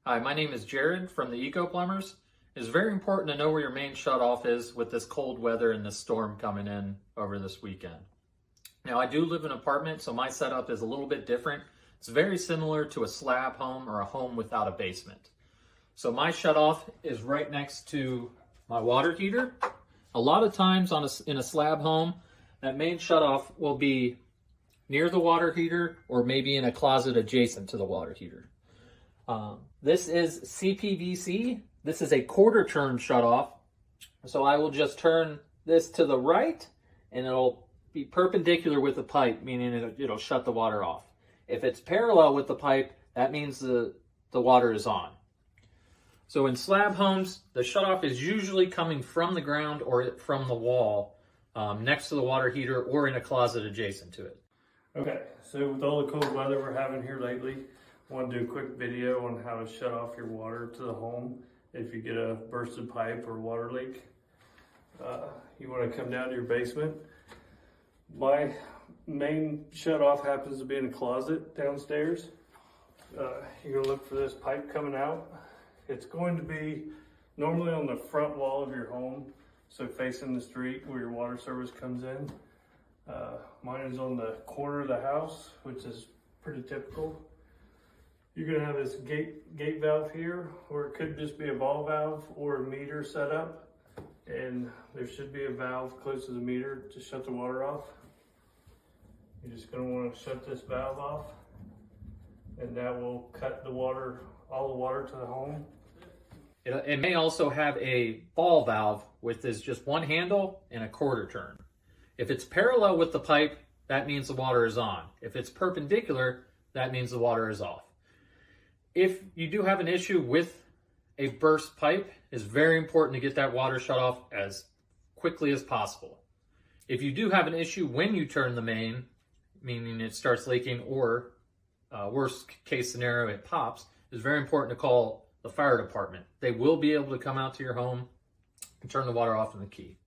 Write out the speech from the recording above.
Hi, my name is Jared from the Eco Plumbers. It's very important to know where your main shutoff is with this cold weather and this storm coming in over this weekend. Now, I do live in an apartment, so my setup is a little bit different. It's very similar to a slab home or a home without a basement. So my shutoff is right next to my water heater. A lot of times in a slab home, that main shutoff will be near the water heater or maybe in a closet adjacent to the water heater. This is CPVC. This is a quarter turn shutoff. So I will just turn this to the right and it'll be perpendicular with the pipe, meaning it'll shut the water off. If it's parallel with the pipe, that means the water is on. So in slab homes, the shutoff is usually coming from the ground or from the wall next to the water heater or in a closet adjacent to it. Okay, so with all the cold weather we're having here lately, I want to do a quick video on how to shut off your water to the home if you get a bursted pipe or water leak. You want to come down to your basement. My main shut off happens to be in a closet downstairs. You're going to look for this pipe coming out. It's going to be normally on the front wall of your home, so facing the street where your water service comes in. Mine is on the corner of the house, which is pretty typical. You're going to have this gate valve here, or it could just be a ball valve or a meter set up, and there should be a valve close to the meter to shut the water off. You're just going to want to shut this valve off, and that will cut the water, all the water to the home. It may also have a ball valve with this just one handle and a quarter turn. If it's parallel with the pipe, that means the water is on. If it's perpendicular, that means the water is off. If you do have an issue with a burst pipe, it's very important to get that water shut off as quickly as possible. If you do have an issue when you turn the main, meaning it starts leaking or worst case scenario, it pops, it's very important to call the fire department. They will be able to come out to your home and turn the water off in the key.